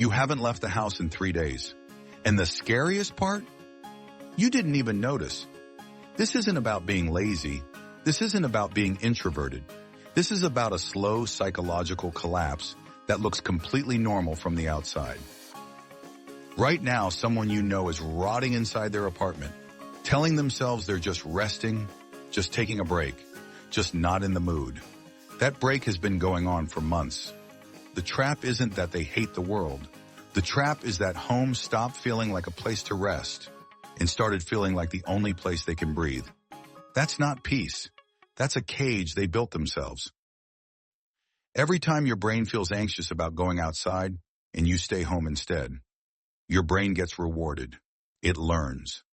You haven't left the house in 3 days. And the scariest part? You didn't even notice. This isn't about being lazy. This isn't about being introverted. This is about a slow psychological collapse that looks completely normal from the outside. Right now, someone you know is rotting inside their apartment, telling themselves they're just resting, just taking a break, just not in the mood. That break has been going on for months. The trap isn't that they hate the world. The trap is that home stopped feeling like a place to rest and started feeling like the only place they can breathe. That's not peace. That's a cage they built themselves. Every time your brain feels anxious about going outside and you stay home instead, your brain gets rewarded. It learns.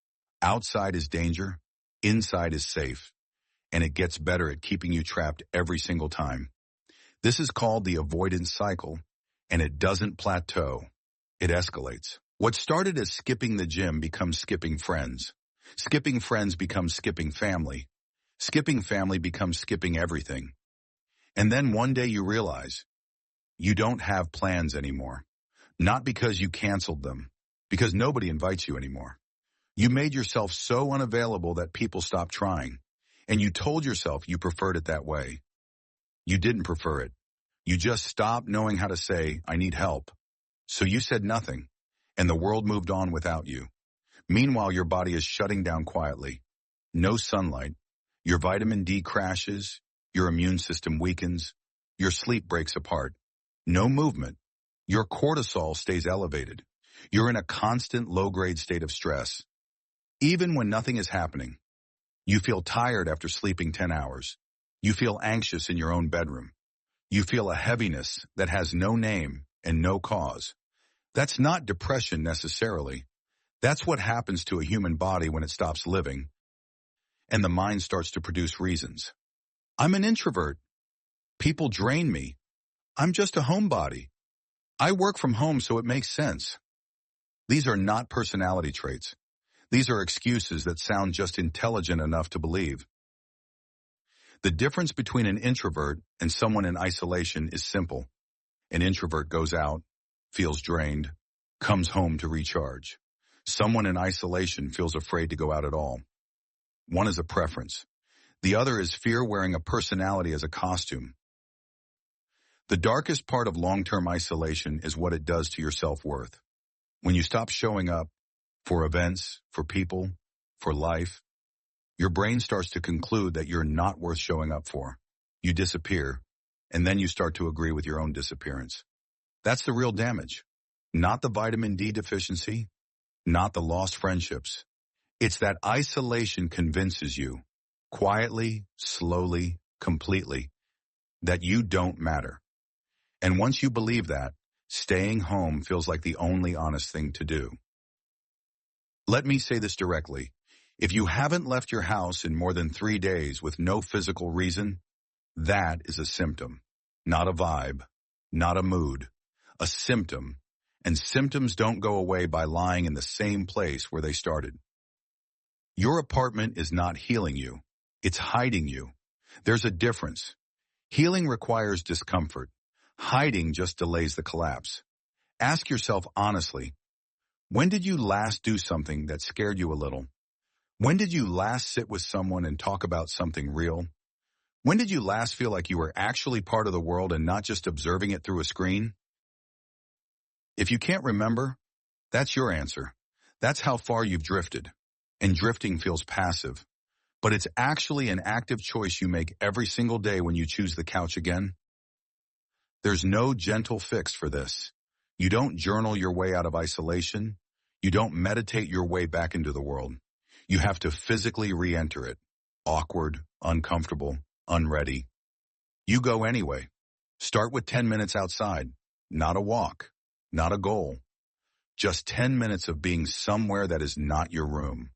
Outside is danger, inside is safe, and it gets better at keeping you trapped every single time. This is called the avoidance cycle, and it doesn't plateau. It escalates. What started as skipping the gym becomes skipping friends. Skipping friends becomes skipping family. Skipping family becomes skipping everything. And then one day you realize you don't have plans anymore. Not because you canceled them, because nobody invites you anymore. You made yourself so unavailable that people stopped trying, and you told yourself you preferred it that way. You didn't prefer it. You just stopped knowing how to say, I need help. So you said nothing, and the world moved on without you. Meanwhile, your body is shutting down quietly. No sunlight. Your vitamin D crashes. Your immune system weakens. Your sleep breaks apart. No movement. Your cortisol stays elevated. You're in a constant low-grade state of stress. Even when nothing is happening, you feel tired after sleeping 10 hours. You feel anxious in your own bedroom. You feel a heaviness that has no name and no cause. That's not depression necessarily. That's what happens to a human body when it stops living, and the mind starts to produce reasons. I'm an introvert. People drain me. I'm just a homebody. I work from home, so it makes sense. These are not personality traits. These are excuses that sound just intelligent enough to believe. The difference between an introvert and someone in isolation is simple. An introvert goes out, feels drained, comes home to recharge. Someone in isolation feels afraid to go out at all. One is a preference. The other is fear wearing a personality as a costume. The darkest part of long-term isolation is what it does to your self-worth. When you stop showing up for events, for people, for life, your brain starts to conclude that you're not worth showing up for. You disappear, and then you start to agree with your own disappearance. That's the real damage. Not the vitamin D deficiency, not the lost friendships. It's that isolation convinces you, quietly, slowly, completely, that you don't matter. And once you believe that, staying home feels like the only honest thing to do. Let me say this directly. If you haven't left your house in more than 3 days with no physical reason, that is a symptom, not a vibe, not a mood, a symptom. And symptoms don't go away by lying in the same place where they started. Your apartment is not healing you. It's hiding you. There's a difference. Healing requires discomfort. Hiding just delays the collapse. Ask yourself honestly, when did you last do something that scared you a little? When did you last sit with someone and talk about something real? When did you last feel like you were actually part of the world and not just observing it through a screen? If you can't remember, that's your answer. That's how far you've drifted. And drifting feels passive. But it's actually an active choice you make every single day when you choose the couch again. There's no gentle fix for this. You don't journal your way out of isolation. You don't meditate your way back into the world. You have to physically re-enter it. Awkward, uncomfortable, unready. You go anyway. Start with 10 minutes outside. Not a walk. Not a goal. Just 10 minutes of being somewhere that is not your room.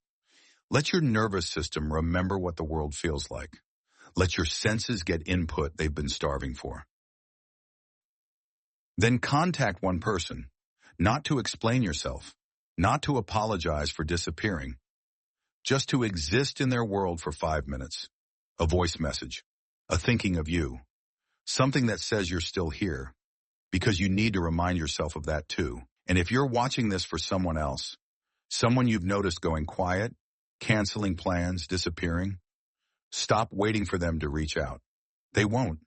Let your nervous system remember what the world feels like. Let your senses get input they've been starving for. Then contact one person, not to explain yourself, not to apologize for disappearing, just to exist in their world for 5 minutes. A voice message, a thinking of you, something that says you're still here. because you need to remind yourself of that too. And if you're watching this for someone else, someone you've noticed going quiet, canceling plans, disappearing, stop waiting for them to reach out. They won't.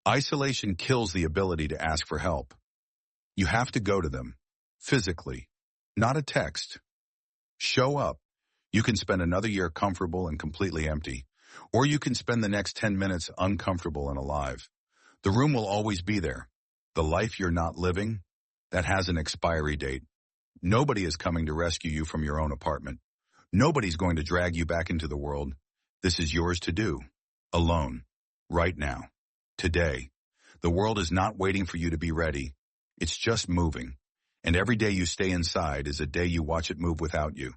Isolation kills the ability to ask for help. You have to go to them, physically, not a text. Show up. You can spend another year comfortable and completely empty, or you can spend the next 10 minutes uncomfortable and alive. The room will always be there. The life you're not living, that has an expiry date. Nobody is coming to rescue you from your own apartment. Nobody's going to drag you back into the world. This is yours to do, alone, right now, today. The world is not waiting for you to be ready. It's just moving. And every day you stay inside is a day you watch it move without you.